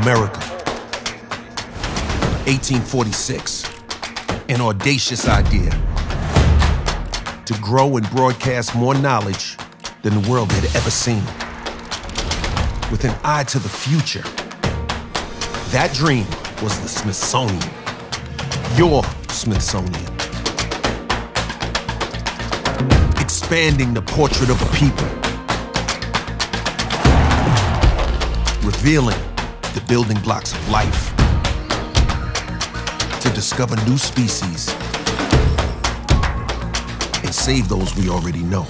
America. 1846, an audacious idea to grow and broadcast more knowledge than the world had ever seen. With an eye to the future, that dream was the Smithsonian, your Smithsonian. Expanding the portrait of a people, revealing the building blocks of life, to discover new species and save those we already know.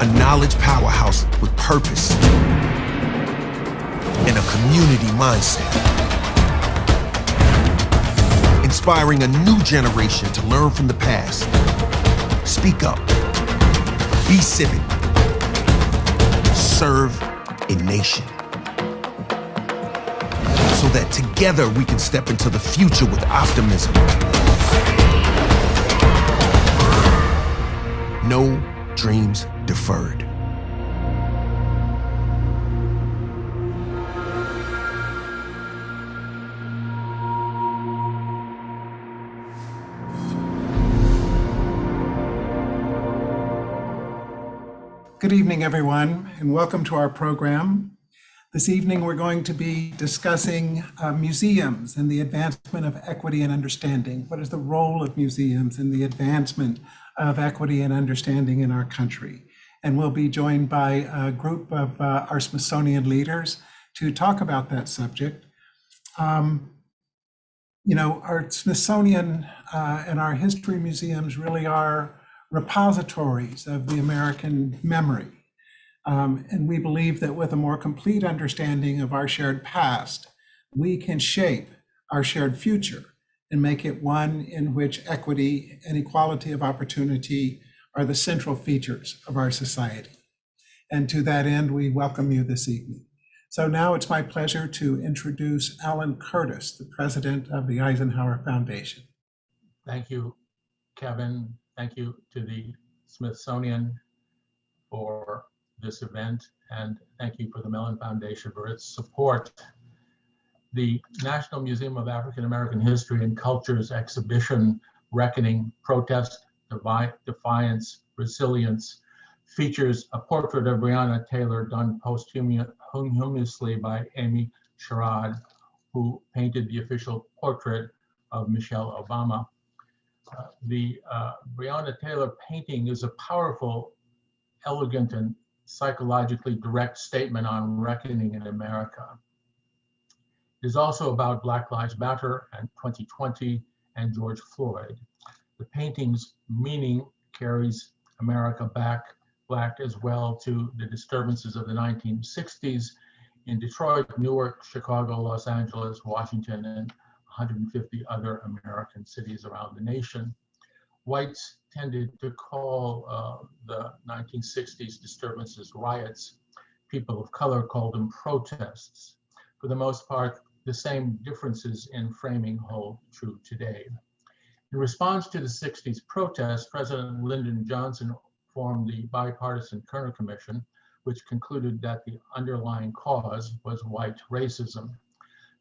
A knowledge powerhouse with purpose and a community mindset. Inspiring a new generation to learn from the past. Speak up. Be civic. Serve a nation. So that together we can step into the future with optimism. No dreams deferred. Good evening, everyone, and welcome to our program. This evening, we're going to be discussing museums and the advancement of equity and understanding. What is the role of museums in the advancement of equity and understanding in our country? And we'll be joined by a group of our Smithsonian leaders to talk about that subject. Our Smithsonian and our history museums really are repositories of the American memory. And we believe that with a more complete understanding of our shared past, we can shape our shared future and make it one in which equity and equality of opportunity are the central features of our society. And to that end, we welcome you this evening. So now it's my pleasure to introduce Alan Curtis, the president of the Eisenhower Foundation. Thank you, Kevin. Thank you to the Smithsonian for this event, and thank you for the Mellon Foundation for its support. The National Museum of African American History and Culture's exhibition, Reckoning, Protest, Defiance, Resilience, features a portrait of Breonna Taylor done posthumously by Amy Sherrod, who painted the official portrait of Michelle Obama. The Breonna Taylor painting is a powerful, elegant, and psychologically direct statement on reckoning in America. It is also about Black Lives Matter and 2020 and George Floyd. The painting's meaning carries America back, Black as well, to the disturbances of the 1960s in Detroit, Newark, Chicago, Los Angeles, Washington, and 150 other American cities around the nation. Whites tended to call the 1960s disturbances riots. People of color called them protests. For the most part, the same differences in framing hold true today. In response to the 60s protests, President Lyndon Johnson formed the bipartisan Kerner Commission, which concluded that the underlying cause was white racism.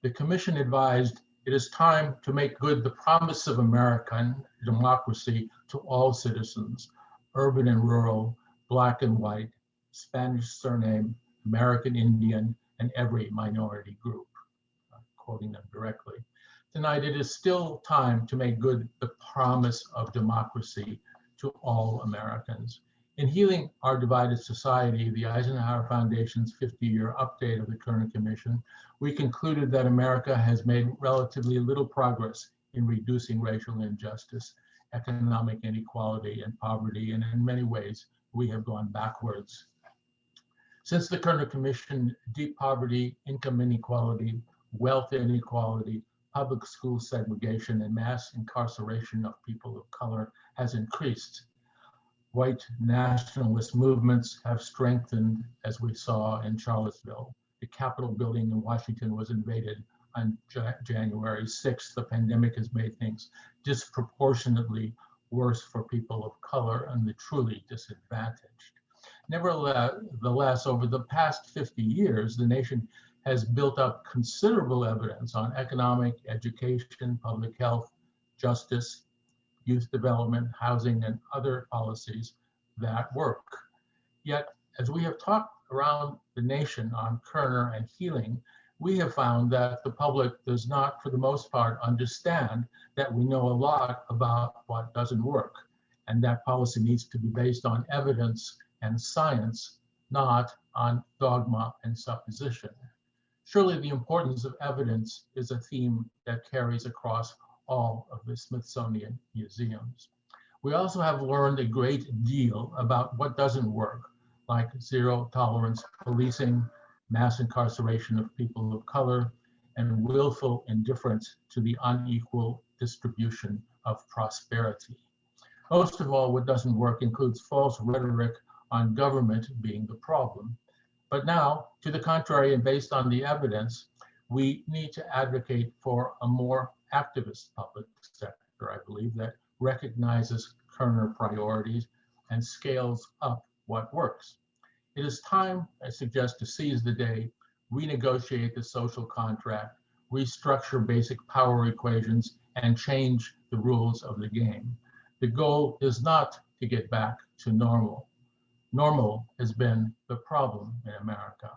The commission advised, it is time to make good the promise of American democracy to all citizens, urban and rural, Black and white, Spanish surname, American Indian, and every minority group, quoting them directly. Tonight, it is still time to make good the promise of democracy to all Americans. In Healing Our Divided Society, the Eisenhower Foundation's 50-year update of the Kerner Commission, we concluded that America has made relatively little progress in reducing racial injustice, economic inequality, and poverty, and in many ways, we have gone backwards. Since the Kerner Commission, deep poverty, income inequality, wealth inequality, public school segregation, and mass incarceration of people of color has increased. White nationalist movements have strengthened, as we saw in Charlottesville. The Capitol building in Washington was invaded on January 6th. The pandemic has made things disproportionately worse for people of color and the truly disadvantaged. Nevertheless, over the past 50 years, the nation has built up considerable evidence on economic, education, public health, justice, youth development, housing, and other policies that work. Yet, as we have talked around the nation on Kerner and healing, we have found that the public does not, for the most part, understand that we know a lot about what doesn't work, and that policy needs to be based on evidence and science, not on dogma and supposition. Surely the importance of evidence is a theme that carries across all of the Smithsonian museums. We also have learned a great deal about what doesn't work, like zero tolerance policing, mass incarceration of people of color, and willful indifference to the unequal distribution of prosperity. Most of all, what doesn't work includes false rhetoric on government being the problem. But now, to the contrary, and based on the evidence, we need to advocate for a more activist public sector, I believe, that recognizes Kerner priorities and scales up what works. It is time, I suggest, to seize the day, renegotiate the social contract, restructure basic power equations, and change the rules of the game. The goal is not to get back to normal. Normal has been the problem in America.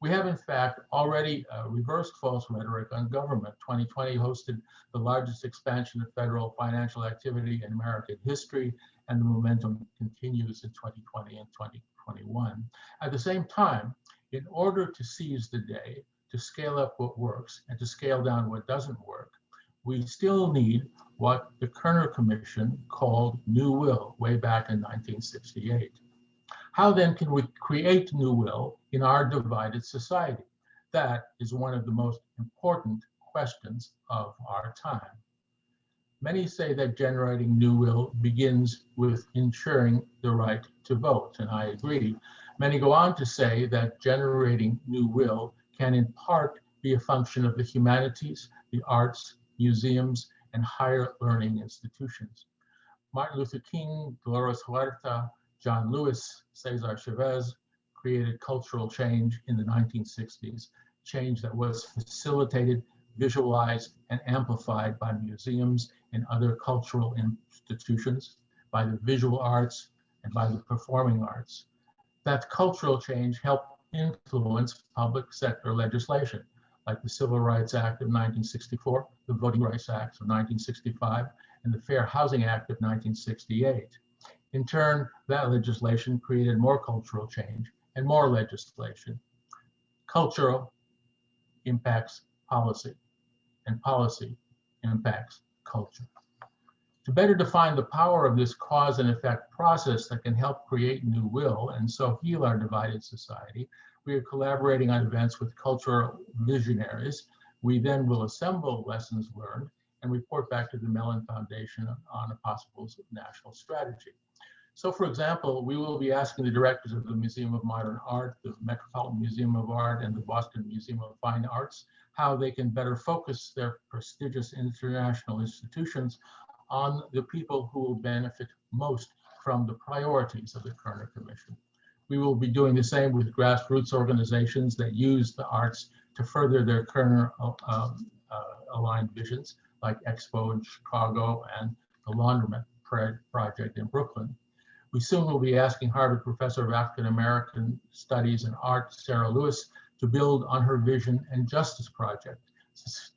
We have, in fact, already reversed false rhetoric on government. 2020 hosted the largest expansion of federal financial activity in American history, and the momentum continues in 2020 and 2021. At the same time, in order to seize the day, to scale up what works and to scale down what doesn't work, we still need what the Kerner Commission called new will way back in 1968. How then can we create new will in our divided society? That is one of the most important questions of our time. Many say that generating new will begins with ensuring the right to vote, and I agree. Many go on to say that generating new will can in part be a function of the humanities, the arts, museums, and higher learning institutions. Martin Luther King, Dolores Huerta, John Lewis, Cesar Chavez created cultural change in the 1960s, change that was facilitated, visualized, and amplified by museums and other cultural institutions, by the visual arts, and by the performing arts. That cultural change helped influence public sector legislation, like the Civil Rights Act of 1964, the Voting Rights Act of 1965, and the Fair Housing Act of 1968. In turn, that legislation created more cultural change and more legislation. Cultural impacts policy, and policy impacts culture. To better define the power of this cause and effect process that can help create new will and so heal our divided society, we are collaborating on events with cultural visionaries. We then will assemble lessons learned and report back to the Mellon Foundation on a possible national strategy. So, for example, we will be asking the directors of the Museum of Modern Art, the Metropolitan Museum of Art, and the Boston Museum of Fine Arts how they can better focus their prestigious international institutions on the people who will benefit most from the priorities of the Kerner Commission. We will be doing the same with grassroots organizations that use the arts to further their Kerner aligned visions, like Expo in Chicago and the Laundromat Project in Brooklyn. We soon will be asking Harvard Professor of African American Studies and Art, Sarah Lewis, to build on her Vision and Justice Project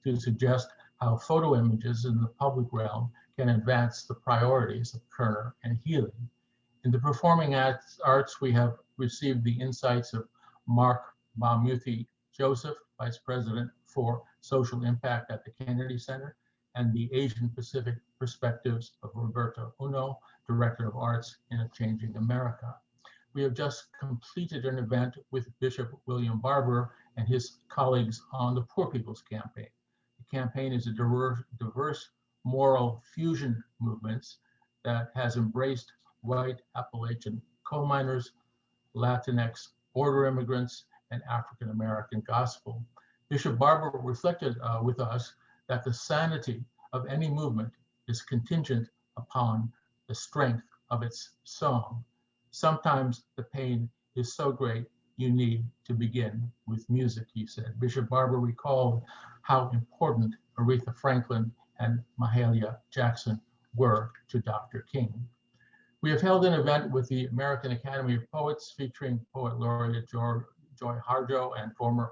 to suggest how photo images in the public realm can advance the priorities of Kerner and healing. In the performing arts, we have received the insights of Mark Bamuthi Joseph, Vice President for Social Impact at the Kennedy Center, and the Asian Pacific perspectives of Roberto Uno, Director of Arts in a Changing America. We have just completed an event with Bishop William Barber and his colleagues on the Poor People's Campaign. The campaign is a diverse moral fusion movement that has embraced white Appalachian coal miners, Latinx border immigrants, and African American gospel. Bishop Barber reflected with us that the sanity of any movement is contingent upon the strength of its song. Sometimes the pain is so great you need to begin with music, he said. Bishop Barber recalled how important Aretha Franklin and Mahalia Jackson were to Dr. King. We have held an event with the American Academy of Poets featuring Poet Laureate Joy Harjo and former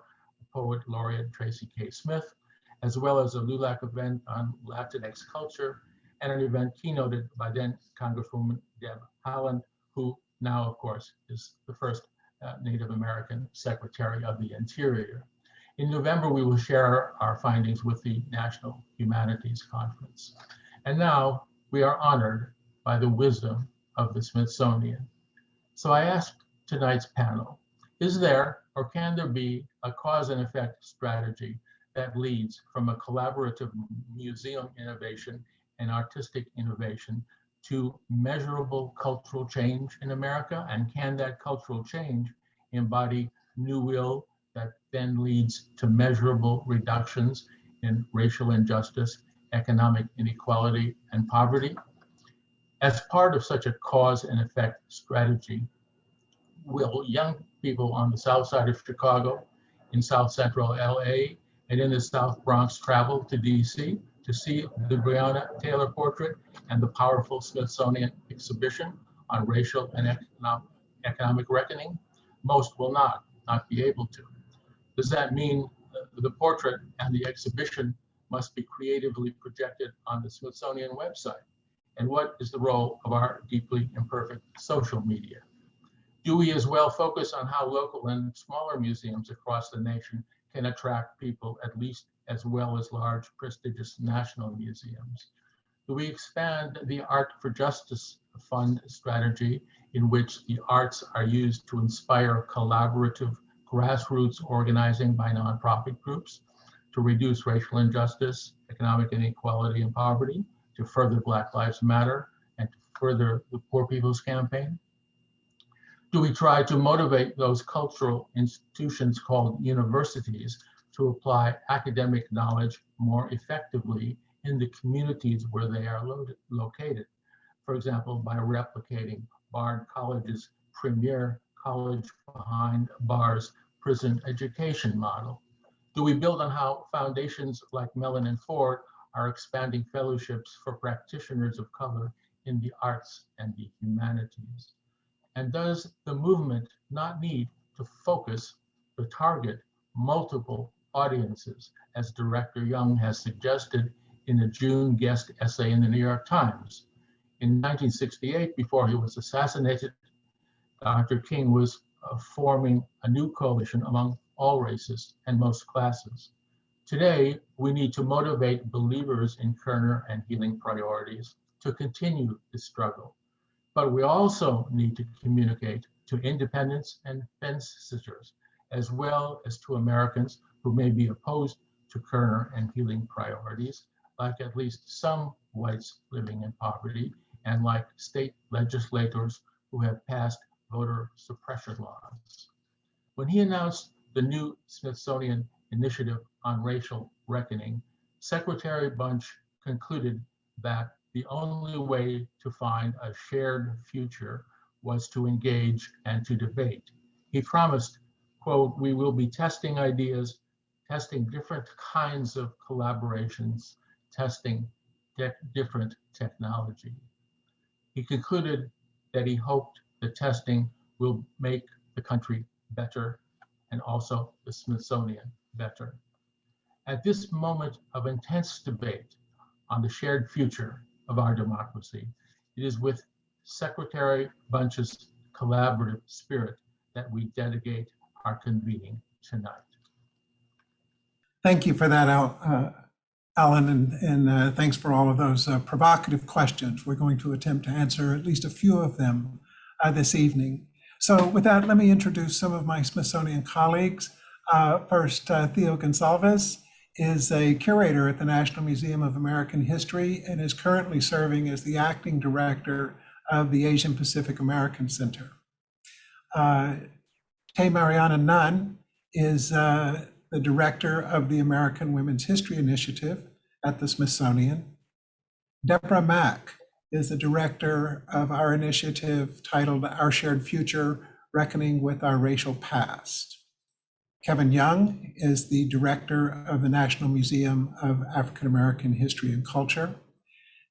Poet Laureate Tracy K. Smith, as well as a LULAC event on Latinx culture and an event keynoted by then Congresswoman Deb Haaland, who now, of course, is the first Native American Secretary of the Interior. In November, we will share our findings with the National Humanities Conference. And now we are honored by the wisdom of the Smithsonian. So I asked tonight's panel, is there or can there be a cause and effect strategy that leads from a collaborative museum innovation and artistic innovation to measurable cultural change in America? And can that cultural change embody new will that then leads to measurable reductions in racial injustice, economic inequality, and poverty? As part of such a cause and effect strategy, will young people on the south side of Chicago, in South Central LA, and in the South Bronx travel to DC to see the Breonna Taylor portrait and the powerful Smithsonian exhibition on racial and economic reckoning? Most will not be able to. Does that mean the portrait and the exhibition must be creatively projected on the Smithsonian website? And what is the role of our deeply imperfect social media? Do we as well focus on how local and smaller museums across the nation can attract people at least as well as large, prestigious national museums? Do we expand the Art for Justice Fund strategy in which the arts are used to inspire collaborative grassroots organizing by nonprofit groups to reduce racial injustice, economic inequality, and poverty, to further Black Lives Matter, and to further the Poor People's Campaign? Do we try to motivate those cultural institutions called universities to apply academic knowledge more effectively in the communities where they are located? For example, by replicating Bard College's premier college behind bars prison education model? Do we build on how foundations like Mellon and Ford are expanding fellowships for practitioners of color in the arts and the humanities? And does the movement not need to focus to target multiple audiences, as Director Young has suggested in a June guest essay in the New York Times? In 1968, before he was assassinated, Dr. King was forming a new coalition among all races and most classes. Today, we need to motivate believers in Kerner and healing priorities to continue the struggle. But we also need to communicate to independents and fence sitters, as well as to Americans who may be opposed to Kerner and healing priorities, like at least some whites living in poverty, and like state legislators who have passed voter suppression laws. When he announced the new Smithsonian Initiative on Racial Reckoning, Secretary Bunch concluded that the only way to find a shared future was to engage and to debate. He promised, quote, "We will be testing ideas, testing different kinds of collaborations, testing different technology." He concluded that he hoped the testing will make the country better and also the Smithsonian better. At this moment of intense debate on the shared future of our democracy, it is with Secretary Bunch's collaborative spirit that we dedicate our convening tonight. Thank you for that, Alan, and thanks for all of those provocative questions. We're going to attempt to answer at least a few of them this evening. So with that, let me introduce some of my Smithsonian colleagues. First, Theo Gonsalves is a curator at the National Museum of American History and is currently serving as the acting director of the Asian Pacific American Center. Tay Mariana Nunn is the director of the American Women's History Initiative at the Smithsonian. Deborah Mack is the director of our initiative titled Our Shared Future, Reckoning with Our Racial Past. Kevin Young is the director of the National Museum of African American History and Culture.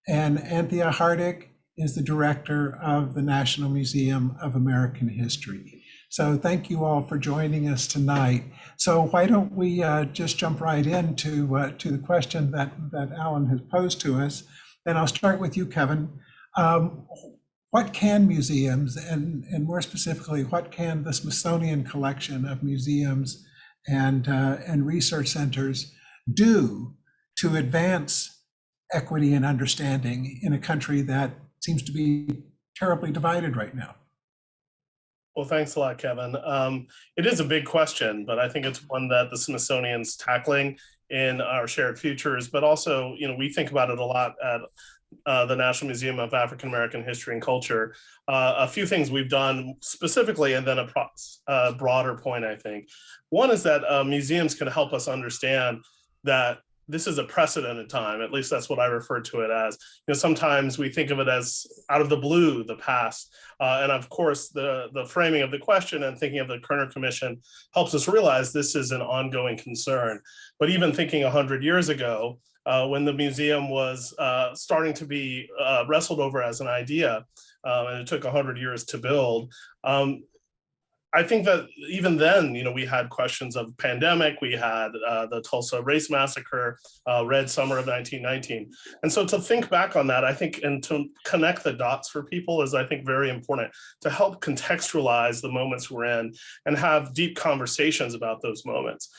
And Anthea Hardig is the director of the National Museum of American History. So thank you all for joining us tonight. So why don't we just jump right into to the question that Alan has posed to us. And I'll start with you, Kevin. What can museums, and more specifically, what can the Smithsonian collection of museums and research centers do to advance equity and understanding in a country that seems to be terribly divided right now? Well, thanks a lot, Kevin. It is a big question, but I think it's one that the Smithsonian's tackling in Our Shared Futures, but also, we think about it a lot at the National Museum of African American History and Culture. A few things we've done specifically, and then a broader point, I think. One is that museums can help us understand that this is a precedented time. At least that's what I refer to it as. Sometimes we think of it as out of the blue, the past. And of course, the framing of the question and thinking of the Kerner Commission helps us realize this is an ongoing concern. But even thinking 100 years ago, when the museum was starting to be wrestled over as an idea, and it took 100 years to build, I think that even then, we had questions of pandemic, we had the Tulsa race massacre, Red Summer of 1919. And so to think back on that, I think, and to connect the dots for people is, I think, very important to help contextualize the moments we're in and have deep conversations about those moments.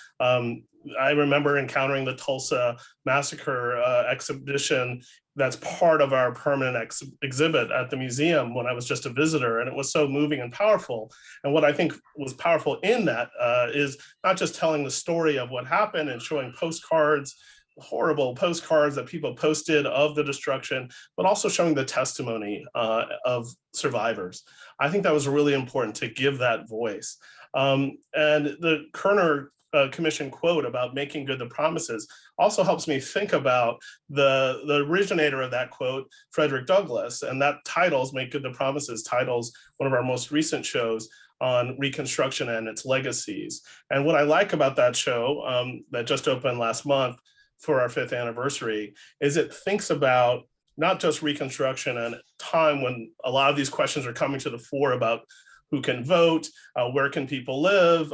I remember encountering the Tulsa massacre exhibition that's part of our permanent exhibit at the museum when I was just a visitor, and it was so moving and powerful. And what I think was powerful in that is not just telling the story of what happened and showing postcards, horrible postcards that people posted of the destruction, but also showing the testimony of survivors. I think that was really important to give that voice. And the Kerner Commission quote about making good the promises also helps me think about the originator of that quote, Frederick Douglass, and that titles Make Good the Promises, titles one of our most recent shows on Reconstruction and its legacies. And what I like about that show that just opened last month for our 5th anniversary is it thinks about not just Reconstruction and a time when a lot of these questions are coming to the fore about who can vote, where can people live,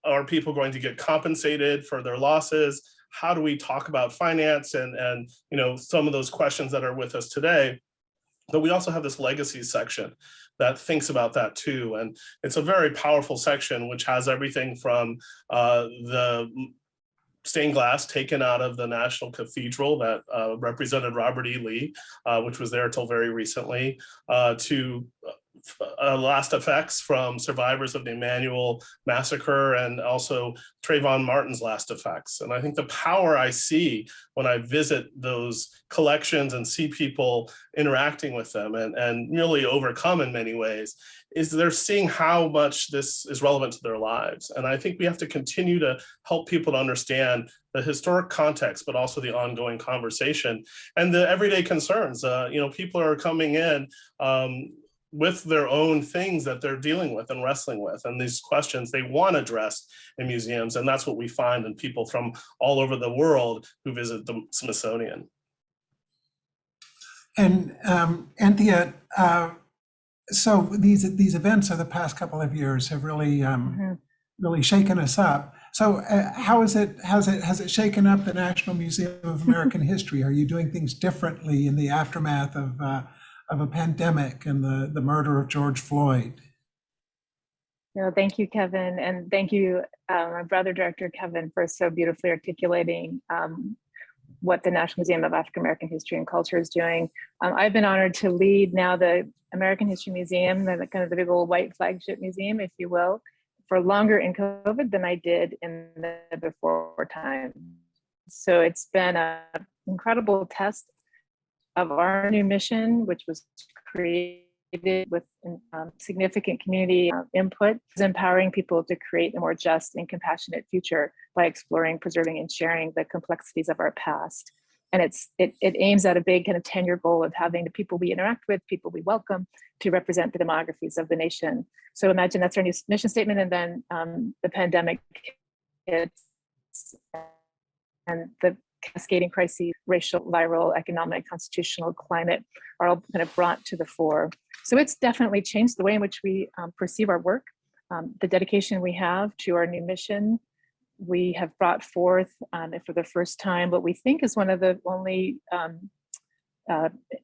are people going to get compensated for their losses? How do we talk about finance and some of those questions that are with us today? But we also have this legacy section that thinks about that too. And it's a very powerful section, which has everything from the stained glass taken out of the National Cathedral that represented Robert E. Lee, which was there till very recently, to last effects from survivors of the Emmanuel massacre and also Trayvon Martin's last effects. And I think the power I see when I visit those collections and see people interacting with them and really overcome in many ways is they're seeing how much this is relevant to their lives. And I think we have to continue to help people to understand the historic context, but also the ongoing conversation and the everyday concerns. People are coming in with their own things that they're dealing with and wrestling with. And these questions they want addressed in museums. And that's what we find in people from all over the world who visit the Smithsonian. And Anthea, so these events of the past couple of years have really really shaken us up. So how has it shaken up the National Museum of American History? Are you doing things differently in the aftermath of a pandemic and the murder of George Floyd? Thank you, Kevin, and thank you, my brother, Director Kevin, for so beautifully articulating what the National Museum of African American History and Culture is doing. I've been honored to lead now the American History Museum, the kind of the big old white flagship museum, if you will, for longer in COVID than I did in the before time. So it's been an incredible test of our new mission, which was created with significant community input, is empowering people to create a more just and compassionate future by exploring, preserving, and sharing the complexities of our past. And it aims at a big kind of 10-year goal of having the people we interact with, people we welcome, to represent the demographies of the nation. So imagine that's our new mission statement, and then the pandemic hits, and the cascading crises, racial, viral, economic, constitutional, climate, are all kind of brought to the fore. So it's definitely changed the way in which we perceive our work, the dedication we have to our new mission. We have brought forth, for the first time, what we think is one of the only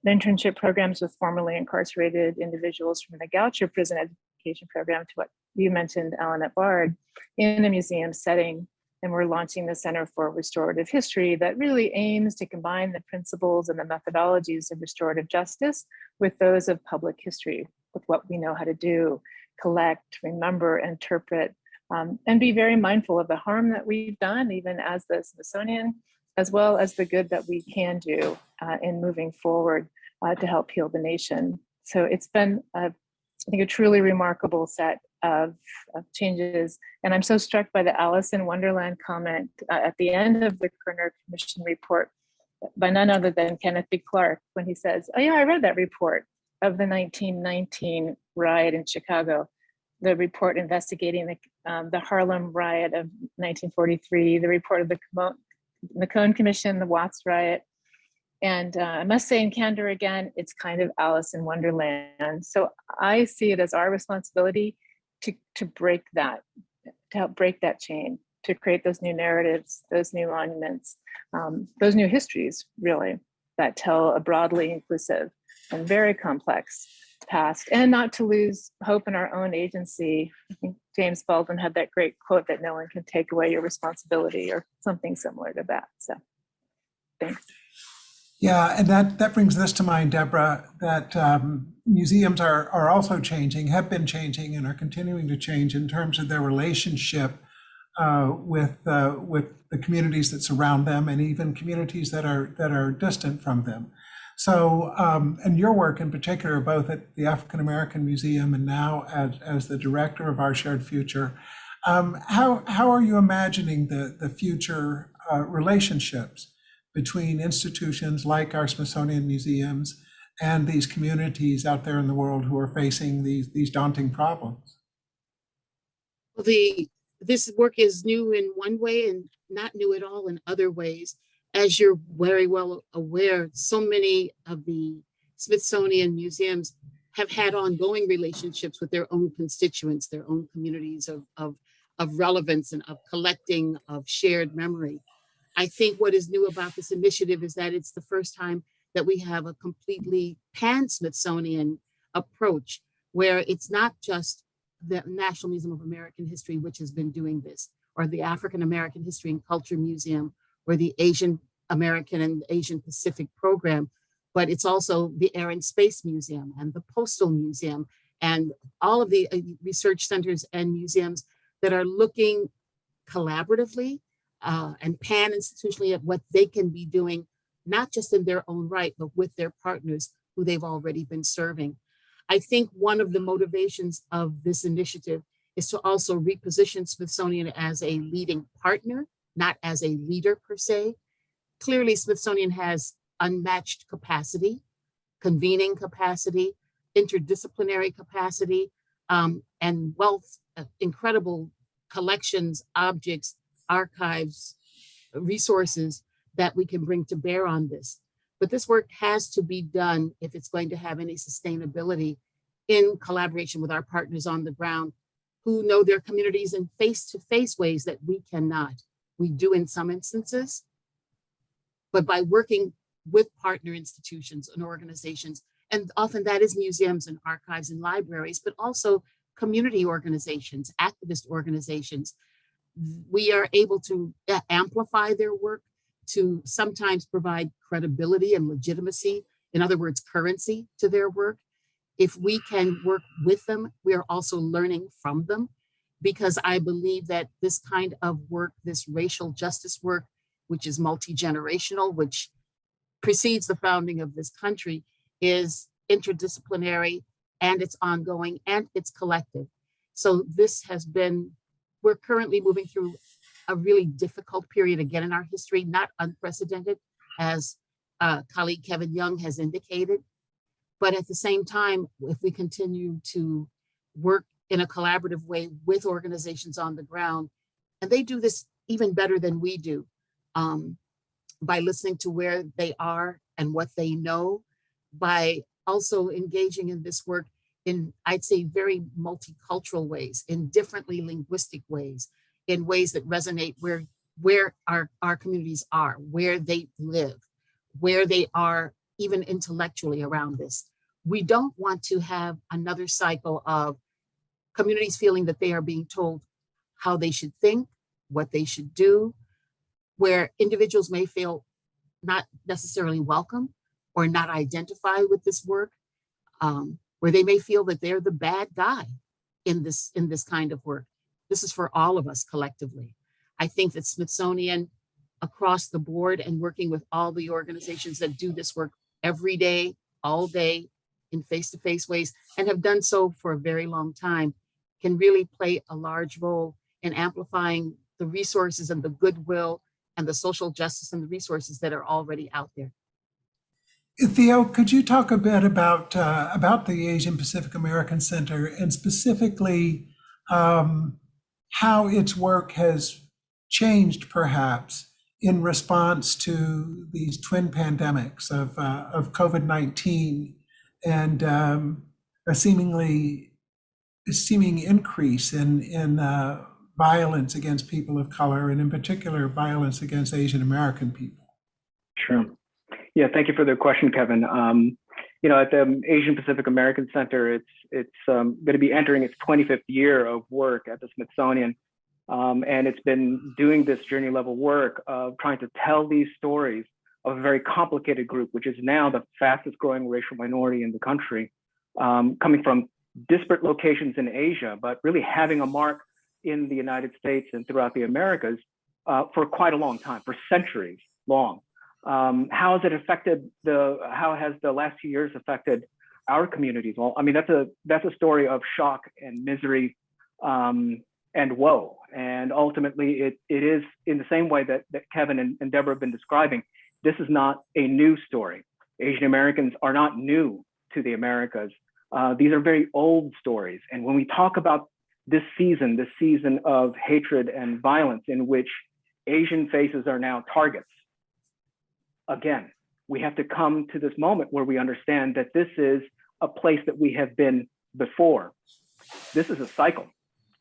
internship programs with formerly incarcerated individuals from the Goucher prison education program, to what you mentioned, Alan, at Bard, in a museum setting. And we're launching the Center for Restorative History that really aims to combine the principles and the methodologies of restorative justice with those of public history, with what we know how to do: collect, remember, interpret, and be very mindful of the harm that we've done, even as the Smithsonian, as well as the good that we can do in moving forward to help heal the nation. So it's been, I think, a truly remarkable set of changes. And I'm so struck by the Alice in Wonderland comment at the end of the Kerner Commission report by none other than Kenneth B. Clark, when he says, "Oh yeah, I read that report of the 1919 riot in Chicago, the report investigating the Harlem riot of 1943, the report of the Cone Commission, the Watts riot." And I must say, in candor again, it's kind of Alice in Wonderland. So I see it as our responsibility to break that, to help break that chain, to create those new narratives, those new monuments, those new histories, really, that tell a broadly inclusive and very complex past, and not to lose hope in our own agency. I think James Baldwin had that great quote that no one can take away your responsibility, or something similar to that. So thanks. Yeah, and that brings this to mind, Deborah, that museums are also changing, have been changing, and are continuing to change in terms of their relationship with the communities that surround them, and even communities that are distant from them. So, and your work in particular, both at the African American Museum and now as the director of Our Shared Future, how are you imagining the future relationships between institutions like our Smithsonian museums and these communities out there in the world who are facing these daunting problems? Well, this work is new in one way and not new at all in other ways. As you're very well aware, so many of the Smithsonian museums have had ongoing relationships with their own constituents, their own communities of relevance and of collecting, of shared memory. I think what is new about this initiative is that it's the first time that we have a completely pan-Smithsonian approach, where it's not just the National Museum of American History, which has been doing this, or the African American History and Culture Museum, or the Asian American and Asian Pacific program, but it's also the Air and Space Museum and the Postal Museum, and all of the research centers and museums that are looking collaboratively and pan-institutionally at what they can be doing, not just in their own right, but with their partners who they've already been serving. I think one of the motivations of this initiative is to also reposition Smithsonian as a leading partner, not as a leader per se. Clearly, Smithsonian has unmatched capacity, convening capacity, interdisciplinary capacity, and wealth, incredible collections, objects, archives, resources that we can bring to bear on this. But this work has to be done, if it's going to have any sustainability, in collaboration with our partners on the ground who know their communities in face-to-face ways that we cannot. We do in some instances, but by working with partner institutions and organizations, and often that is museums and archives and libraries, but also community organizations, activist organizations, we are able to amplify their work, to sometimes provide credibility and legitimacy, in other words, currency to their work. If we can work with them, we are also learning from them, because I believe that this kind of work, this racial justice work, which is multi-generational, which precedes the founding of this country, is interdisciplinary, and it's ongoing, and it's collective. So this has been, we're currently moving through a really difficult period again in our history, not unprecedented, as colleague Kevin Young has indicated. But at the same time, if we continue to work in a collaborative way with organizations on the ground, and they do this even better than we do, by listening to where they are and what they know, by also engaging in this work in, I'd say, very multicultural ways, in differently linguistic ways, in ways that resonate where our communities are, where they live, where they are even intellectually around this. We don't want to have another cycle of communities feeling that they are being told how they should think, what they should do, where individuals may feel not necessarily welcome or not identify with this work, where they may feel that they're the bad guy in this kind of work. This is for all of us collectively. I think that Smithsonian across the board and working with all the organizations that do this work every day, all day, in face-to-face ways, and have done so for a very long time, can really play a large role in amplifying the resources and the goodwill and the social justice and the resources that are already out there. Theo, could you talk a bit about the Asian Pacific American Center, and specifically how its work has changed, perhaps, in response to these twin pandemics of COVID-19 and a seeming increase in violence against people of color, and in particular, violence against Asian American people? Sure. Yeah, thank you for the question, Kevin. At the Asian Pacific American Center, it's going to be entering its 25th year of work at the Smithsonian. And it's been doing this journey level work of trying to tell these stories of a very complicated group, which is now the fastest growing racial minority in the country, coming from disparate locations in Asia, but really having a mark in the United States and throughout the Americas for quite a long time, for centuries long. How has the last few years affected our communities? Well, I mean, that's a story of shock and misery and woe. And ultimately, it is in the same way that Kevin and Deborah have been describing. This is not a new story. Asian Americans are not new to the Americas. These are very old stories. And when we talk about this season of hatred and violence in which Asian faces are now targets, again, we have to come to this moment where we understand that this is a place that we have been before. This is a cycle.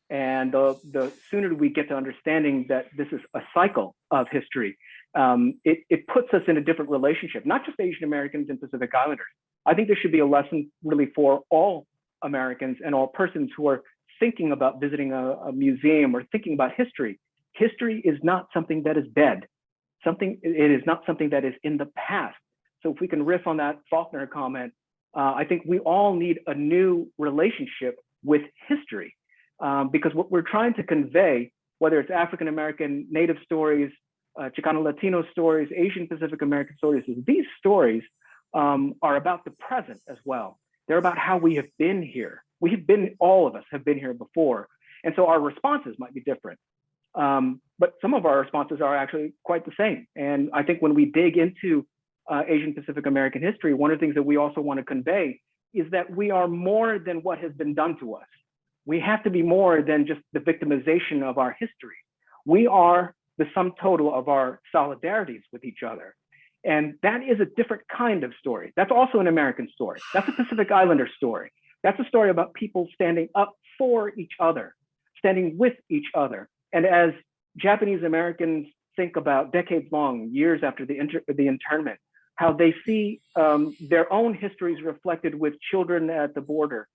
And the sooner we get to understanding that this is a cycle of history, it puts us in a different relationship, not just Asian Americans and Pacific Islanders. I think this should be a lesson really for all Americans and all persons who are thinking about visiting a museum or thinking about history. History is not something that is dead. It is not something that is in the past. So if we can riff on that Faulkner comment, I think we all need a new relationship with history. Because what we're trying to convey, whether it's African American, Native stories, Chicano Latino stories, Asian Pacific American stories, is these stories are about the present as well. They're about how we have been here. All of us have been here before. And so our responses might be different. But some of our responses are actually quite the same. And I think when we dig into Asian Pacific American history, one of the things that we also want to convey is that we are more than what has been done to us. We have to be more than just the victimization of our history. We are the sum total of our solidarities with each other. And that is a different kind of story. That's also an American story. That's a Pacific Islander story. That's a story about people standing up for each other, standing with each other. And as Japanese Americans think about decades long, years after the internment, how they see their own histories reflected with children at the border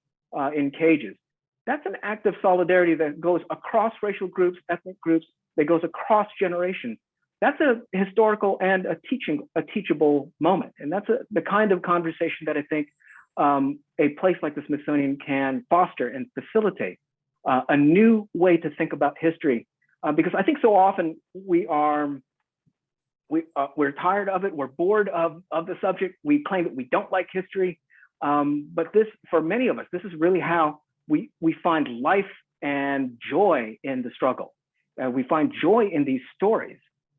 in cages. That's an act of solidarity that goes across racial groups, ethnic groups, that goes across generations. That's a historical and a teachable moment. And that's the kind of conversation that I think a place like the Smithsonian can foster and facilitate a new way to think about history. Because I think so often we're tired of it, we're bored of the subject, we claim that we don't like history. But this, for many of us, this is really how we find life and joy in the struggle. We find joy in these stories.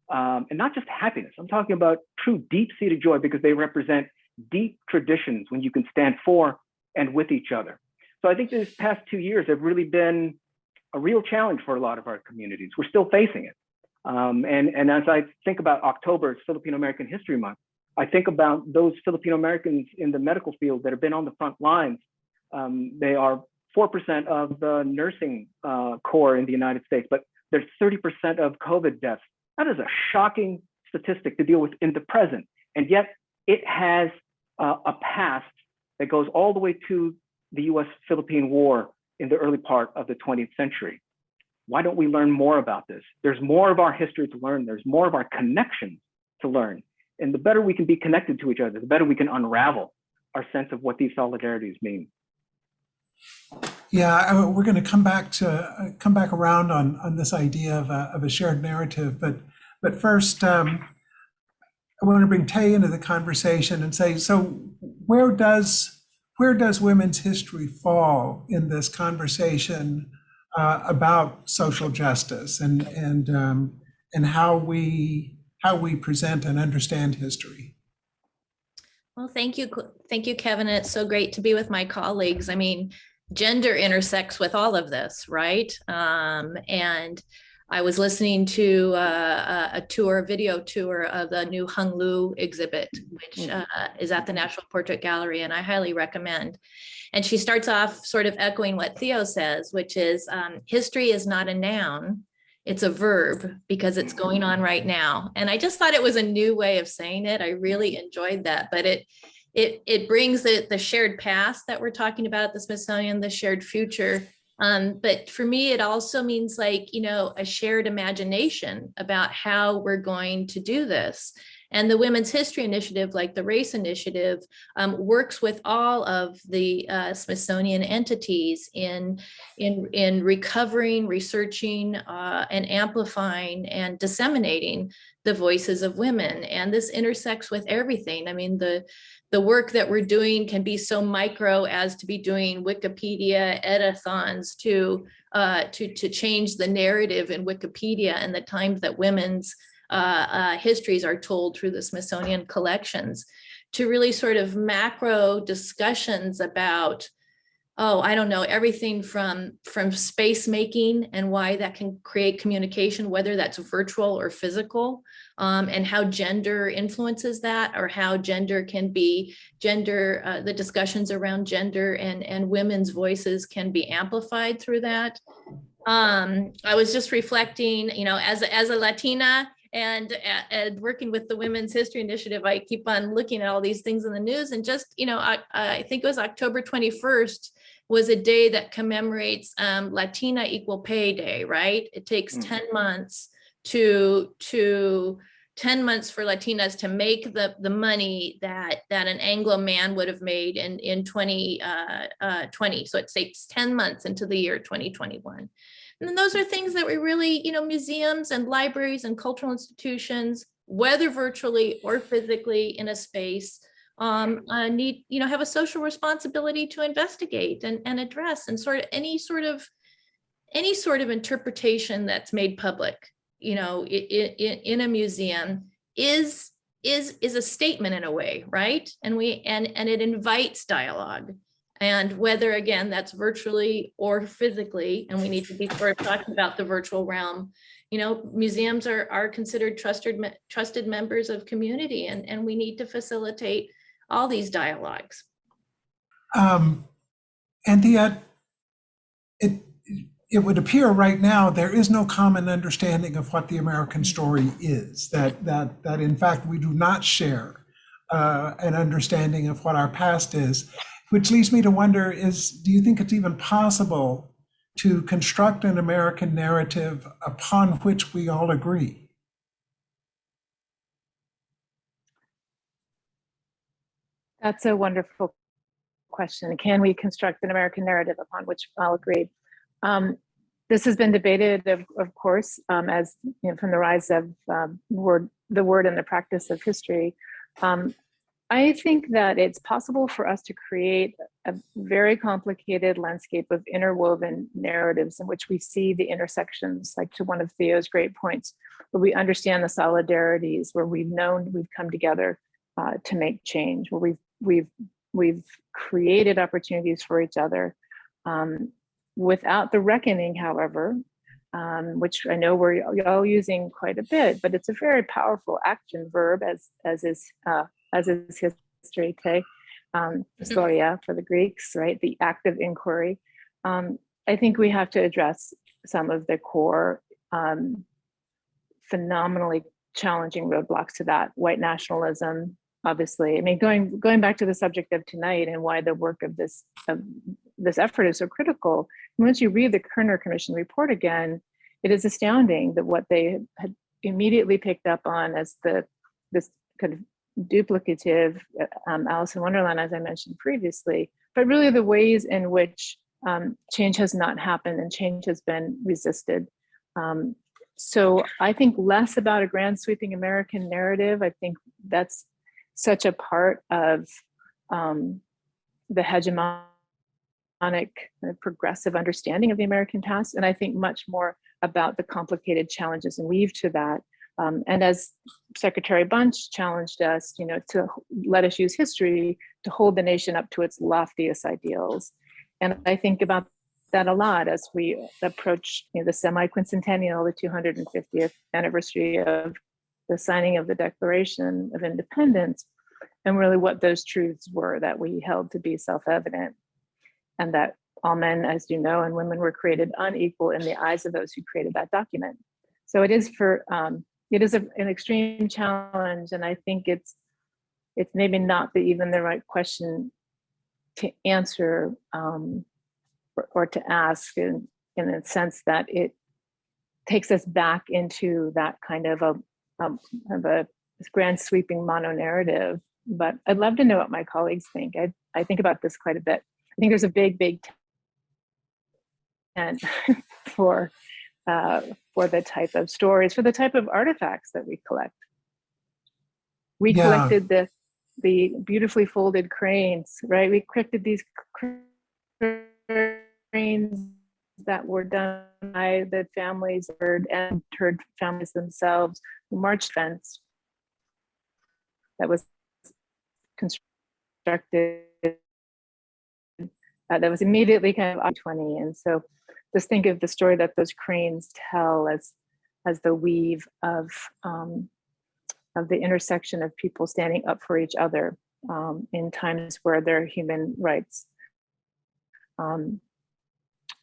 and not just happiness. I'm talking about true deep-seated joy, because they represent deep traditions when you can stand for and with each other. So I think these past 2 years have really been a real challenge for a lot of our communities. We're still facing it. And as I think about October, it's Filipino American History Month, I think about those Filipino Americans in the medical field that have been on the front lines. They are 4% of the nursing corps in the United States, but there's 30% of COVID deaths. That is a shocking statistic to deal with in the present. And yet it has a past that goes all the way to the US-Philippine War in the early part of the 20th century. Why don't we learn more about this? There's more of our history to learn. There's more of our connections to learn. And the better we can be connected to each other, the better we can unravel our sense of what these solidarities mean. Yeah, we're going to come back around on this idea of a shared narrative, but first, I want to bring Tay into the conversation and say, so where does women's history fall in this conversation about social justice and how we present and understand history? Well, thank you, Kevin. It's so great to be with my colleagues. I mean, gender intersects with all of this, right? And I was listening to a video tour of the new Hung Lu exhibit, which is at the National Portrait Gallery, and I highly recommend. And she starts off sort of echoing what Theo says, which is history is not a noun, it's a verb, because it's going on right now. And I just thought it was a new way of saying it. I really enjoyed that, but it brings the shared past that we're talking about at the Smithsonian, the shared future. But for me, it also means a shared imagination about how we're going to do this. And the Women's History Initiative, like the Race Initiative, works with all of the Smithsonian entities in recovering, researching, and amplifying and disseminating the voices of women. And this intersects with everything. I mean, the work that we're doing can be so micro as to be doing Wikipedia editathons to change the narrative in Wikipedia and the times that women's histories are told through the Smithsonian collections, to really sort of macro discussions about, I don't know, everything from space making and why that can create communication, whether that's virtual or physical, and how gender influences that, or how gender can be the discussions around gender and women's voices can be amplified through that. I was just reflecting, as a Latina, and working with the Women's History Initiative, I keep on looking at all these things in the news, and just, I think it was October 21st was a day that commemorates Latina Equal Pay Day, right? It takes 10 months to 10 months for Latinas to make the money that an Anglo man would have made in 2020. So it takes 10 months into the year 2021. And those are things that we really, museums and libraries and cultural institutions, whether virtually or physically in a space, need, have a social responsibility to investigate and address, and any sort of interpretation that's made public, in a museum is a statement in a way, right? And it invites dialogue. And whether, again, that's virtually or physically, and we need to be sort of talking about the virtual realm, museums are considered trusted members of community, and we need to facilitate all these dialogues. And yet, it would appear right now there is no common understanding of what the American story is, that in fact we do not share an understanding of what our past is. Which leads me to wonder do you think it's even possible to construct an American narrative upon which we all agree? That's a wonderful question. Can we construct an American narrative upon which we all agree? This has been debated, of course, as from the rise of the word and the practice of history. I think that it's possible for us to create a very complicated landscape of interwoven narratives in which we see the intersections, like to one of Theo's great points, where we understand the solidarities, where we've come together to make change, where we've created opportunities for each other, without the reckoning, however, which I know we're all using quite a bit, but it's a very powerful action verb, as is history, historia for the Greeks, right? The act of inquiry. I think we have to address some of the core phenomenally challenging roadblocks to that. White nationalism, obviously. I mean, going back to the subject of tonight and why the work of this effort is so critical. Once you read the Kerner Commission report again, it is astounding that what they had immediately picked up on as this kind of duplicative Alice in Wonderland, as I mentioned previously, but really the ways in which change has not happened and change has been resisted. So I think less about a grand sweeping American narrative. I think that's such a part of the hegemonic progressive understanding of the American past. And I think much more about the complicated challenges and weave to that. And as Secretary Bunch challenged us, to let us use history to hold the nation up to its loftiest ideals. And I think about that a lot as we approach the semi-quincentennial, the 250th anniversary of the signing of the Declaration of Independence, and really what those truths were that we held to be self-evident, and that all men, as you know, and women were created unequal in the eyes of those who created that document. So it is an extreme challenge, and I think it's maybe not even the right question to answer or to ask in a sense that it takes us back into that kind of a grand sweeping mono-narrative. But I'd love to know what my colleagues think. I think about this quite a bit. I think there's a big tent for the type of stories, for the type of artifacts that we collect. We collected the beautifully folded cranes, right? We collected these cranes that were done by the families and families themselves, the march fence that was constructed that was immediately kind of 20. And so just think of the story that those cranes tell as the weave of the intersection of people standing up for each other in times where their human rights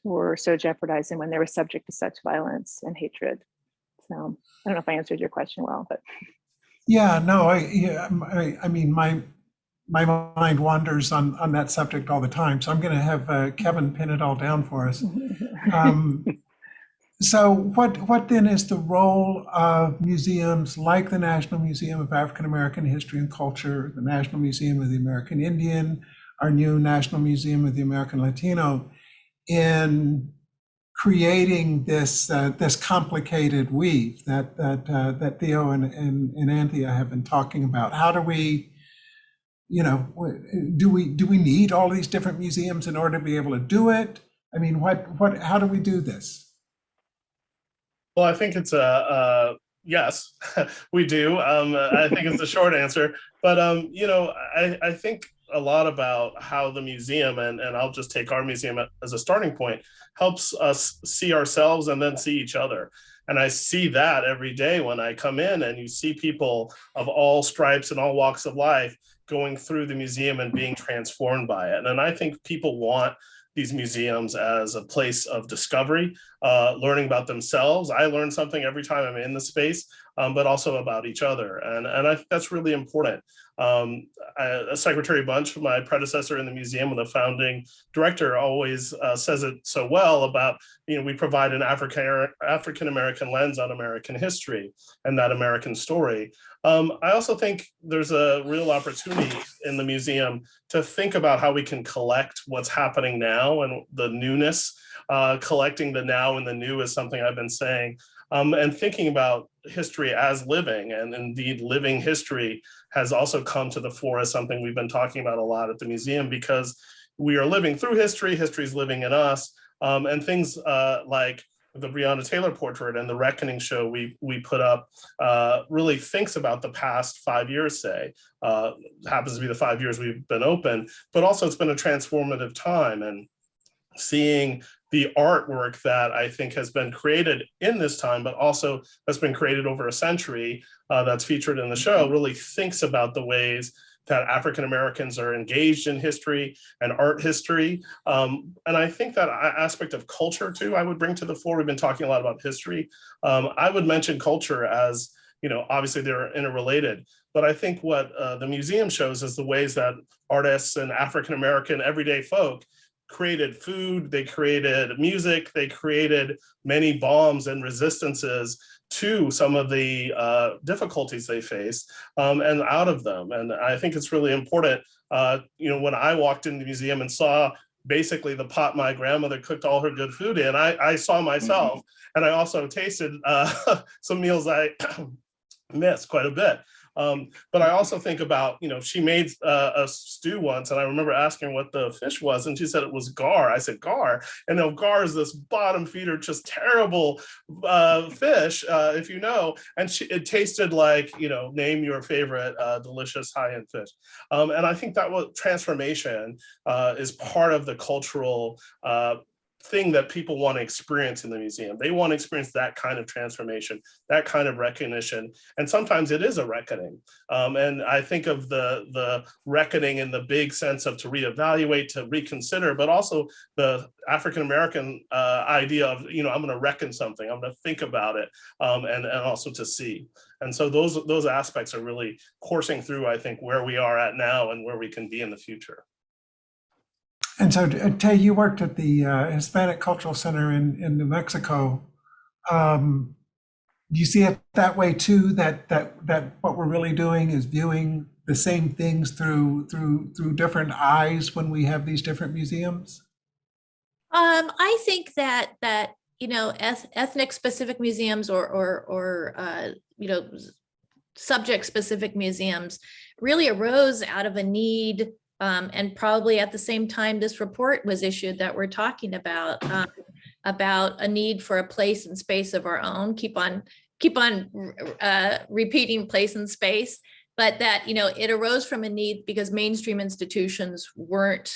were so jeopardized and when they were subject to such violence and hatred. So I don't know if I answered your question well, but. Yeah, no, I mean, my mind wanders on that subject all the time. So I'm going to have Kevin pin it all down for us. So what then is the role of museums like the National Museum of African American History and Culture, the National Museum of the American Indian, our new National Museum of the American Latino, in creating this complicated weave that Theo and Anthea have been talking about? How do we, do we need all these different museums in order to be able to do it? I mean, how do we do this? Well, I think it's yes, we do. I think it's the short answer. But I think a lot about how the museum, and I'll just take our museum as a starting point, helps us see ourselves and then see each other. And I see that every day when I come in, and you see people of all stripes and all walks of life going through the museum and being transformed by it. And I think people want these museums as a place of discovery, learning about themselves. I learn something every time I'm in the space, but also about each other. And I think that's really important. Secretary Bunch, my predecessor in the museum and the founding director, always says it so well about, we provide an African-American lens on American history and that American story. I also think there's a real opportunity in the museum to think about how we can collect what's happening now and the newness. Collecting the now and the new is something I've been saying And thinking about history as living, and indeed living history, has also come to the fore as something we've been talking about a lot at the museum, because we are living through history, history is living in us, and things like the Breonna Taylor portrait and the Reckoning show we put up really thinks about the past 5 years, say, happens to be the 5 years we've been open, but also it's been a transformative time. And seeing the artwork that I think has been created in this time, but also has been created over a century, that's featured in the show, really thinks about the ways that African Americans are engaged in history and art history. And I think that aspect of culture too, I would bring to the fore. We've been talking a lot about history. I would mention culture as, obviously they're interrelated, but I think what the museum shows is the ways that artists and African American everyday folk created food, they created music, they created many bombs and resistances to some of the difficulties they faced, and out of them. And I think it's really important, when I walked in the museum and saw basically the pot my grandmother cooked all her good food in, I saw myself, and I also tasted some meals I missed quite a bit. But I also think about, she made a stew once, and I remember asking her what the fish was, and she said it was gar. I said, gar? And gar is this bottom feeder, just terrible fish, if you know. And it tasted like, name your favorite delicious high-end fish. And I think that transformation is part of the cultural thing that people want to experience in the museum. They want to experience that kind of transformation, that kind of recognition. And sometimes it is a reckoning. And I think of the reckoning in the big sense of to reevaluate, to reconsider, but also the African-American idea of, I'm going to reckon something, I'm going to think about it, and also to see. And so those aspects are really coursing through, I think, where we are at now and where we can be in the future. And so, Tay, you worked at the Hispanic Cultural Center in New Mexico. Do you see it that way too? That what we're really doing is viewing the same things through different eyes when we have these different museums? I think that ethnic specific museums or subject specific museums really arose out of a need. And probably at the same time this report was issued that we're talking about a need for a place and space of our own. Keep on repeating place and space, but that it arose from a need because mainstream institutions weren't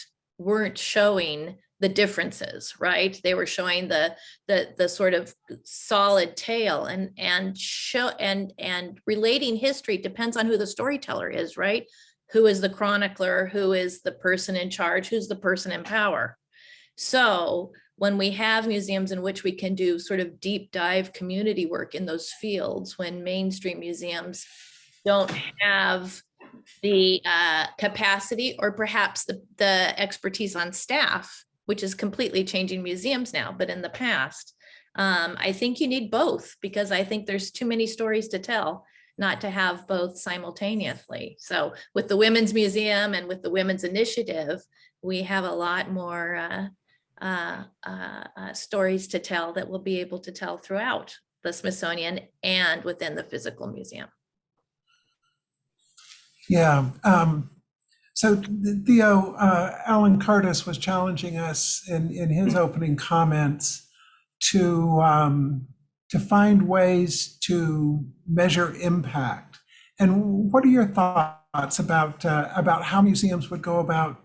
showing the differences, right? They were showing the sort of solid tale, and relating history depends on who the storyteller is, right? Who is the chronicler? Who is the person in charge? Who's the person in power? So when we have museums in which we can do sort of deep dive community work in those fields, when mainstream museums don't have the capacity or perhaps the expertise on staff, which is completely changing museums now, but in the past, I think you need both, because I think there's too many stories to tell not to have both simultaneously. So with the Women's Museum and with the Women's Initiative, we have a lot more stories to tell that we'll be able to tell throughout the Smithsonian and within the physical museum. Yeah. So Theo, Alan Curtis was challenging us in his opening comments to find ways to measure impact. And what are your thoughts about how museums would go about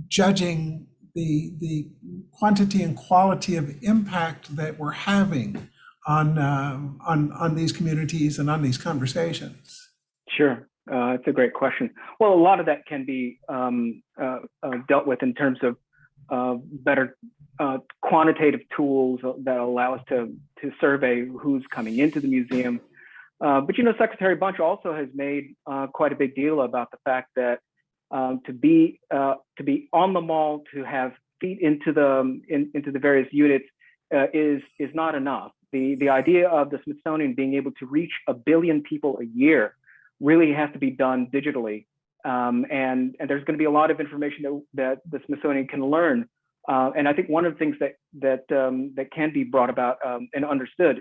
judging the quantity and quality of impact that we're having on these communities and on these conversations? Sure, it's a great question. Well, a lot of that can be dealt with in terms of better quantitative tools that allow us to survey who's coming into the museum. But Secretary Bunch also has made quite a big deal about the fact that to be on the mall, to have feet into the various units is not enough. The idea of the Smithsonian being able to reach 1 billion people a year really has to be done digitally, and there's going to be a lot of information that the Smithsonian can learn. And I think one of the things that can be brought about and understood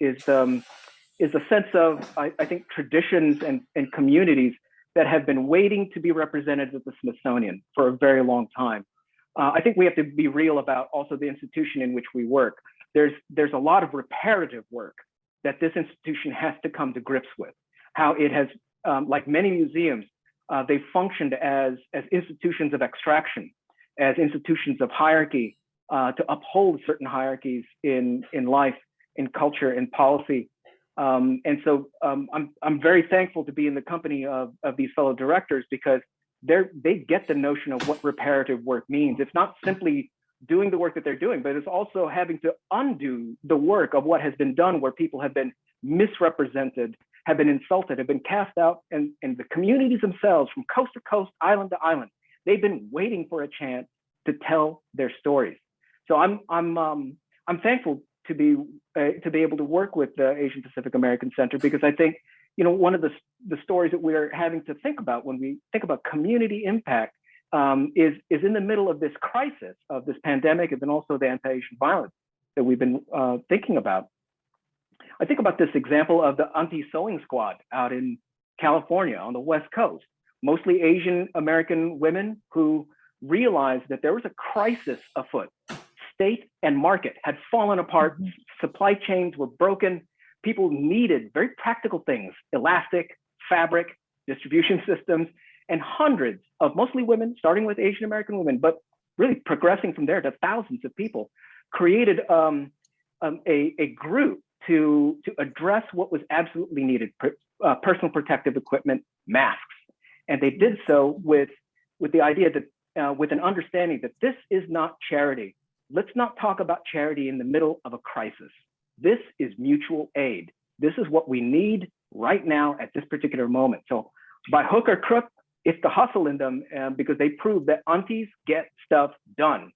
is a sense of, I think, traditions and communities that have been waiting to be represented at the Smithsonian for a very long time. I think we have to be real about also the institution in which we work. There's a lot of reparative work that this institution has to come to grips with. How it has, like many museums, they functioned as institutions of extraction, as institutions of hierarchy, to uphold certain hierarchies in life, in culture, in policy. And so I'm very thankful to be in the company of these fellow directors, because they get the notion of what reparative work means. It's not simply doing the work that they're doing, but it's also having to undo the work of what has been done, where people have been misrepresented, have been insulted, have been cast out, and the communities themselves, from coast to coast, island to island, they've been waiting for a chance to tell their stories. So I'm thankful to be able to work with the Asian Pacific American Center, because I think, you know, one of the stories that we're having to think about when we think about community impact is in the middle of this crisis of this pandemic, and then also the anti-Asian violence that we've been thinking about. I think about this example of the Auntie Sewing Squad out in California on the West Coast, mostly Asian American women who realized that there was a crisis afoot. State and market had fallen apart, supply chains were broken, people needed very practical things, elastic, fabric, distribution systems, and hundreds of mostly women, starting with Asian American women, but really progressing from there to thousands of people, created a group to address what was absolutely needed, personal protective equipment, masks. And they did so with the idea that, with an understanding that this is not charity. Let's not talk about charity in the middle of a crisis. This is mutual aid. This is what we need right now at this particular moment. So by hook or crook, it's the hustle in them, because they prove that aunties get stuff done.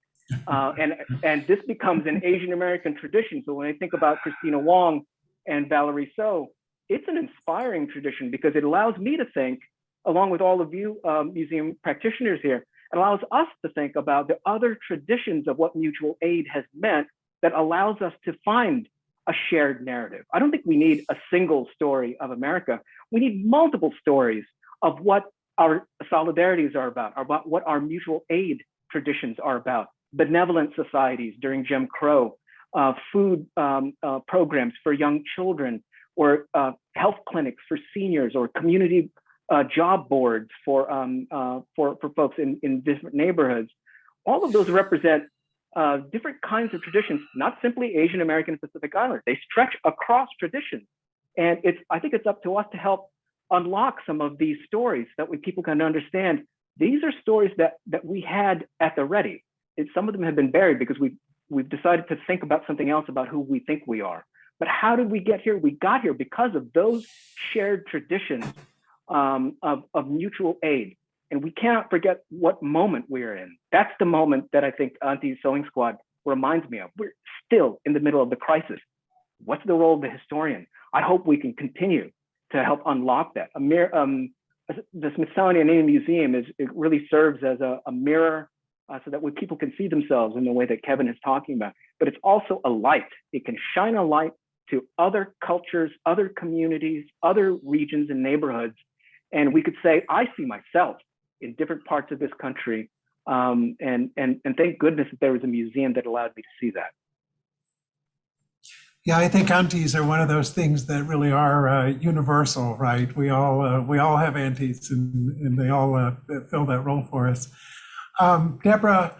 And this becomes an Asian American tradition. So when I think about Christina Wong and Valerie So, it's an inspiring tradition, because it allows me to think, along with all of you museum practitioners here, it allows us to think about the other traditions of what mutual aid has meant that allows us to find a shared narrative. I don't think we need a single story of America. We need multiple stories of what our solidarities are about what our mutual aid traditions are about, benevolent societies during Jim Crow, food programs for young children, or health clinics for seniors, or community job boards for folks in different neighborhoods. All of those represent different kinds of traditions, not simply Asian American and Pacific Islanders. They stretch across traditions. And I think it's up to us to help unlock some of these stories, that way people can understand these are stories that we had at the ready. Some of them have been buried because we've decided to think about something else about who we think we are. But how did we get here? We got here because of those shared traditions of mutual aid. And we cannot forget what moment we're in. That's the moment that I think Auntie Sewing Squad reminds me of. We're still in the middle of the crisis. What's the role of the historian? I hope we can continue to help unlock that. The Smithsonian Museum it really serves as a mirror, so that way people can see themselves in the way that Kevin is talking about. But it's also a light. It can shine a light to other cultures, other communities, other regions and neighborhoods. And we could say, I see myself in different parts of this country. And thank goodness that there was a museum that allowed me to see that. Yeah, I think aunties are one of those things that really are universal, right? We all have aunties, and they all fill that role for us. Deborah,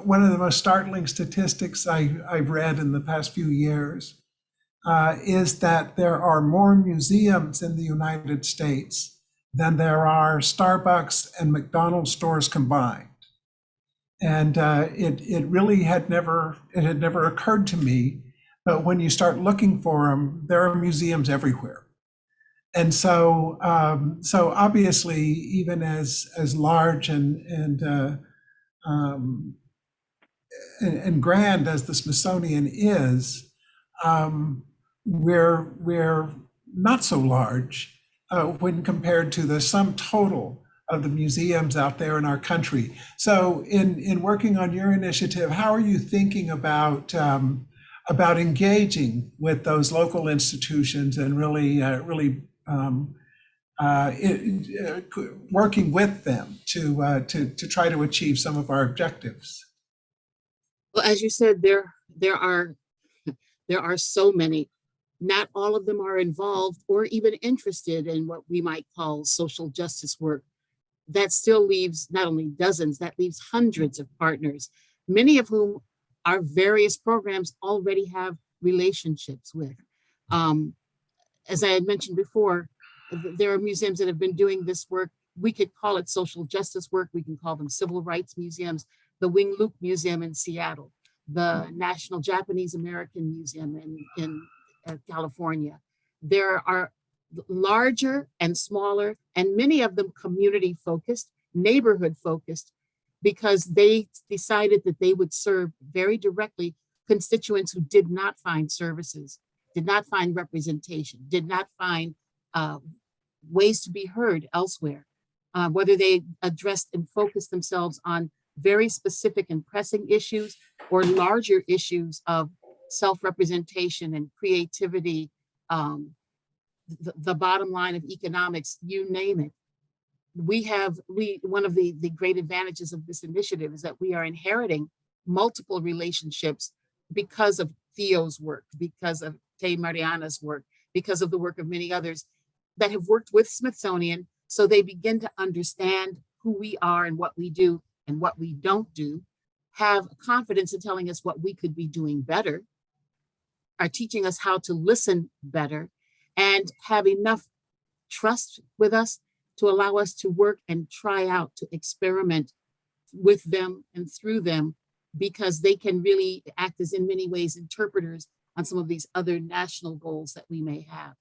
one of the most startling statistics I've read in the past few years is that there are more museums in the United States than there are Starbucks and McDonald's stores combined. And it really had never occurred to me, but when you start looking for them, there are museums everywhere. And so obviously, even as large and grand as the Smithsonian is, we're not so large when compared to the sum total of the museums out there in our country. So in working on your initiative, how are you thinking about about engaging with those local institutions and really, working with them to try to achieve some of our objectives. Well, as you said, there are so many. Not all of them are involved or even interested in what we might call social justice work. That still leaves not only dozens, that leaves hundreds of partners, many of whom our various programs already have relationships with. As I had mentioned before, there are museums that have been doing this work. We could call it social justice work. We can call them civil rights museums. The Wing Luke Museum in Seattle, the National Japanese American Museum in California. There are larger and smaller, and many of them community focused, neighborhood focused, because they decided that they would serve very directly constituents who did not find services, did not find representation, did not find ways to be heard elsewhere, whether they addressed and focused themselves on very specific and pressing issues or larger issues of self-representation and creativity, the bottom line of economics, you name it. One of the great advantages of this initiative is that we are inheriting multiple relationships because of Theo's work, because of Tay Mariana's work, because of the work of many others that have worked with Smithsonian. So they begin to understand who we are and what we do and what we don't do, have confidence in telling us what we could be doing better, are teaching us how to listen better, and have enough trust with us to allow us to work and try out, to experiment with them and through them, because they can really act as, in many ways, interpreters on some of these other national goals that we may have.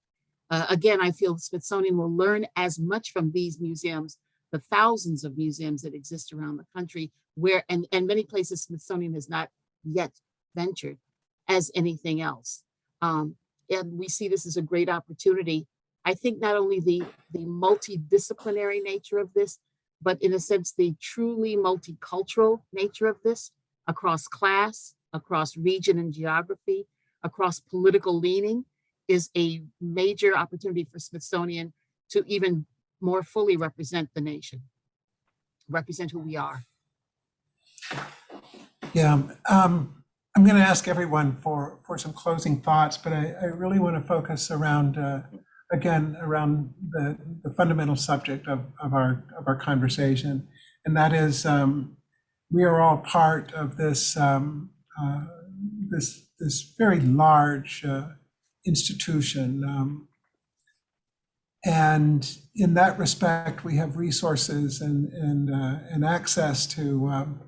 Again, I feel the Smithsonian will learn as much from these museums, the thousands of museums that exist around the country, where, and many places Smithsonian has not yet ventured, as anything else. And we see this as a great opportunity. I think not only the multidisciplinary nature of this, but in a sense, the truly multicultural nature of this, across class, across region and geography, across political leaning, is a major opportunity for Smithsonian to even more fully represent the nation, represent who we are. Yeah, I'm going to ask everyone for some closing thoughts, but I really want to focus around, again, around the fundamental subject of our conversation, and that is we are all part of this this very large institution, and in that respect, we have resources and access to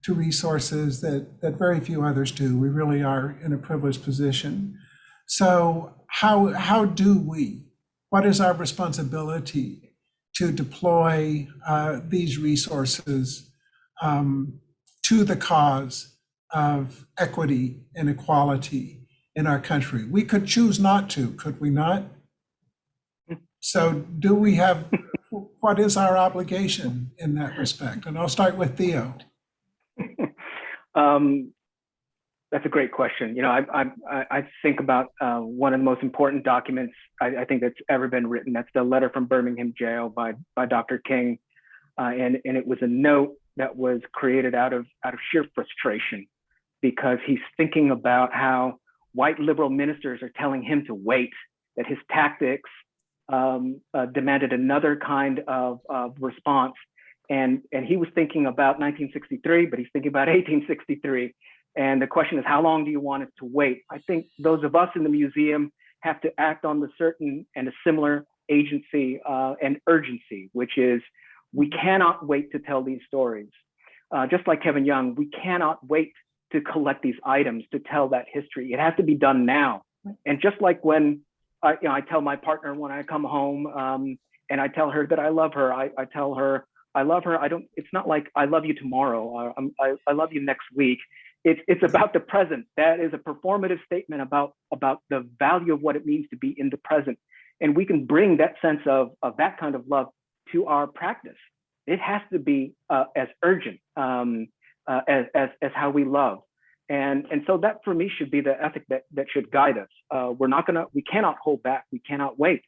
resources that very few others do. We really are in a privileged position. So how do we? What is our responsibility to deploy these resources to the cause of equity and equality in our country? We could choose not to, could we not? So do we have, what is our obligation in that respect? And I'll start with Theo. That's a great question. You know, I think about one of the most important documents I think that's ever been written. That's the letter from Birmingham jail by Dr. King, and it was a note that was created out of sheer frustration, because he's thinking about how white liberal ministers are telling him to wait, that his tactics demanded another kind of response. And he was thinking about 1963, but he's thinking about 1863. And the question is, how long do you want us to wait? I think those of us in the museum have to act on the certain and a similar agency and urgency, which is we cannot wait to tell these stories. Just like Kevin Young, we cannot wait to collect these items to tell that history. It has to be done now. And just like when I tell my partner when I come home and I tell her that I love her, I tell her I love her. It's not like I love you tomorrow. I love you next week. It's about the present. That is a performative statement about the value of what it means to be in the present. And we can bring that sense of that kind of love to our practice. It has to be as urgent as how we love. And so that for me should be the ethic that should guide us. We cannot hold back. We cannot wait.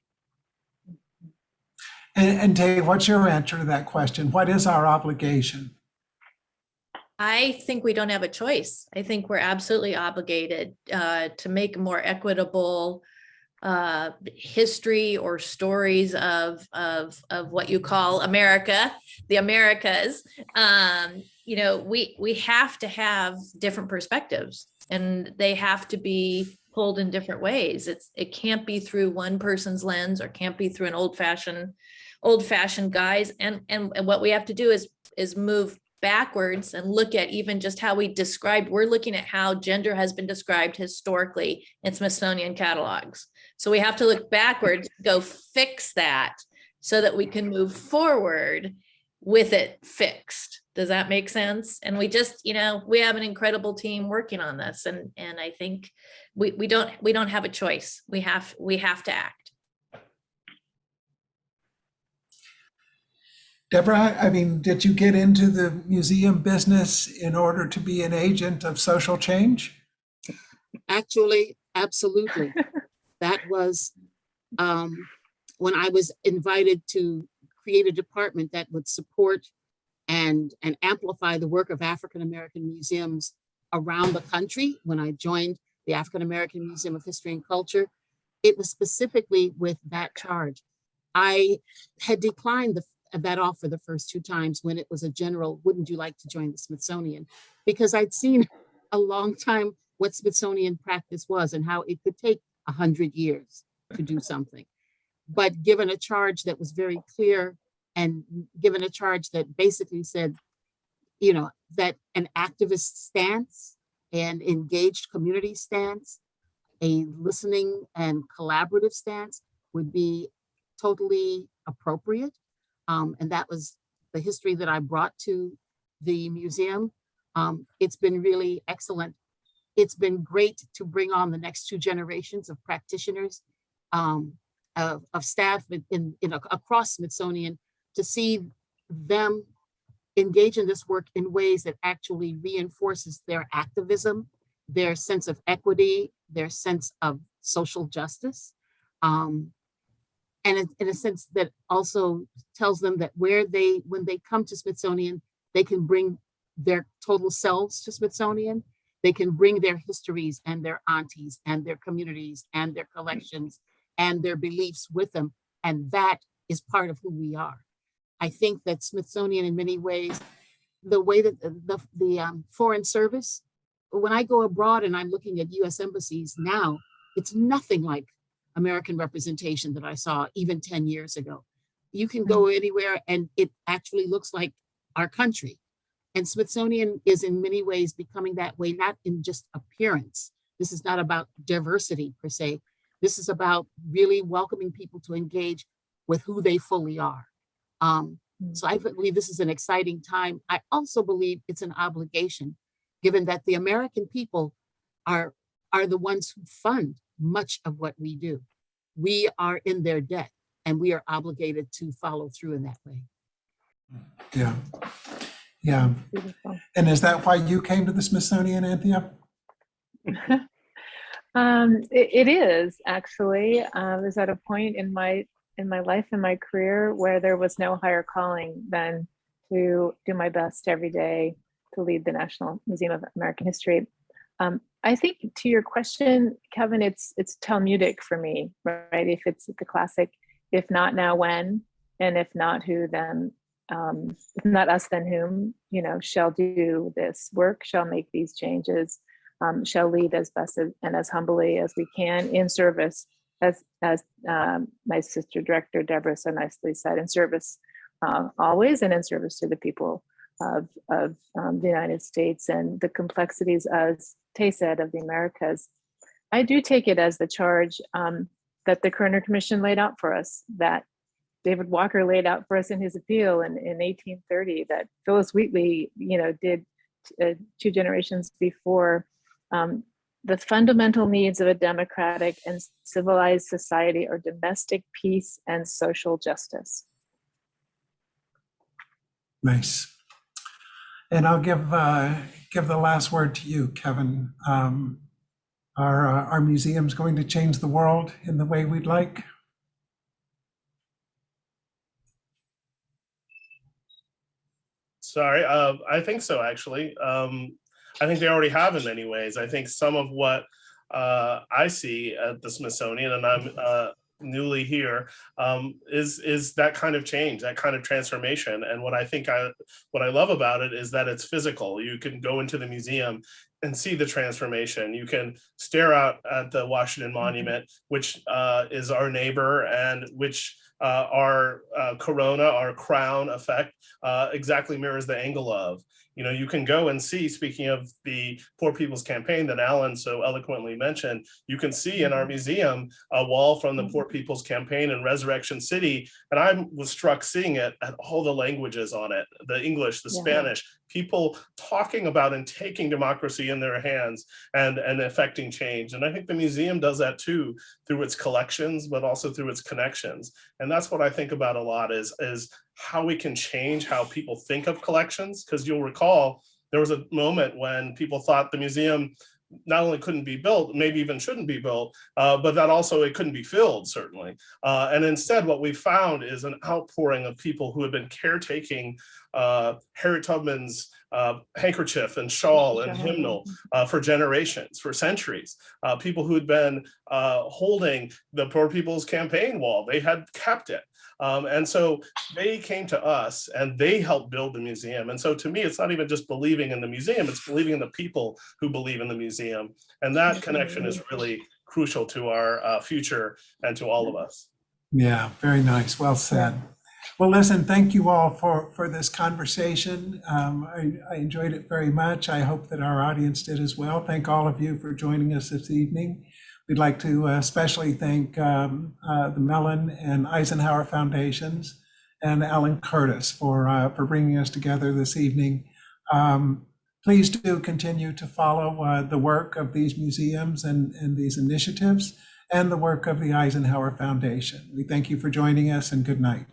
And Dave, what's your answer to that question? What is our obligation? I think we don't have a choice. I think we're absolutely obligated to make more equitable history or stories of what you call America, the Americas. We have to have different perspectives, and they have to be pulled in different ways. It can't be through one person's lens, or can't be through an old fashioned guise. And what we have to do is move backwards and look at even just how we're looking at how gender has been described historically in Smithsonian catalogs. So we have to look backwards, go fix that so that we can move forward with it fixed. Does that make sense? And we just, we have an incredible team working on this. And I think we don't have a choice. We have to act. Deborah, did you get into the museum business in order to be an agent of social change? Actually, absolutely. That was when I was invited to create a department that would support and amplify the work of African American museums around the country. When I joined the African American Museum of History and Culture, it was specifically with that charge. I had declined that offer the first 2 times when it was a general, wouldn't you like to join the Smithsonian? Because I'd seen a long time what Smithsonian practice was and how it could take 100 years to do something. But given a charge that was very clear, and given a charge that basically said, that an activist stance and engaged community stance, a listening and collaborative stance would be totally appropriate. And that was the history that I brought to the museum. It's been really excellent. It's been great to bring on the next 2 generations of practitioners, of staff across Smithsonian, to see them engage in this work in ways that actually reinforces their activism, their sense of equity, their sense of social justice. And in a sense that also tells them that when they come to Smithsonian, they can bring their total selves to Smithsonian. They can bring their histories and their aunties and their communities and their collections and their beliefs with them. And that is part of who we are. I think that Smithsonian, in many ways, the way that the Foreign Service, when I go abroad and I'm looking at US embassies now, it's nothing like American representation that I saw even 10 years ago. You can go anywhere and it actually looks like our country. And Smithsonian is in many ways becoming that way, not in just appearance. This is not about diversity per se. This is about really welcoming people to engage with who they fully are. So I believe this is an exciting time. I also believe it's an obligation, given that the American people are the ones who fund much of what we do. We are in their debt, and we are obligated to follow through in that way. Yeah. Yeah. Beautiful. And is that why you came to the Smithsonian, Anthea? It is actually. I was at a point in my life and my career where there was no higher calling than to do my best every day to lead the National Museum of American History. I think to your question, Kevin, it's Talmudic for me, right? If it's the classic, if not now, when, and if not who, then if not us, then whom, shall do this work, shall make these changes, shall lead as best and as humbly as we can in service, as my sister director Deborah so nicely said, in service always, and in service to the people of the United States and the complexities, as Tay said, of the Americas. I do take it as the charge that the Kerner Commission laid out for us, that David Walker laid out for us in his appeal in 1830, that Phyllis Wheatley, did 2 generations before. The fundamental needs of a democratic and civilized society are domestic peace and social justice. Nice. And I'll give the last word to you, Kevin. Are museums going to change the world in the way we'd like? Sorry, I think so, actually. I think they already have in many ways. I think some of what I see at the Smithsonian, and I'm newly here, is that kind of change, that kind of transformation. And what I love about it is that it's physical. You can go into the museum and see the transformation. You can stare out at the Washington Monument, which is our neighbor, and which our corona, our crown effect, exactly mirrors the angle of. You know, you can go and see, speaking of the Poor People's Campaign that Alan so eloquently mentioned, you can see in our museum a wall from the Poor People's Campaign in Resurrection City. And I was struck seeing it at all the languages on it, the English, the Spanish, people talking about and taking democracy in their hands and affecting change. And I think the museum does that too, through its collections, but also through its connections. And that's what I think about a lot is how we can change how people think of collections. Because you'll recall there was a moment when people thought the museum not only couldn't be built, maybe even shouldn't be built, but that also it couldn't be filled, certainly. And instead, what we found is an outpouring of people who had been caretaking Harriet Tubman's handkerchief and shawl and hymnal for generations, for centuries. People who had been holding the Poor People's Campaign wall, they had kept it. And so they came to us and they helped build the museum. And so to me, it's not even just believing in the museum, it's believing in the people who believe in the museum. And that connection is really crucial to our future and to all of us. Yeah, very nice. Well said. Well, listen, thank you all for this conversation. I enjoyed it very much. I hope that our audience did as well. Thank all of you for joining us this evening. We'd like to especially thank the Mellon and Eisenhower Foundations and Alan Curtis for bringing us together this evening. Please do continue to follow the work of these museums and these initiatives and the work of the Eisenhower Foundation. We thank you for joining us, and good night.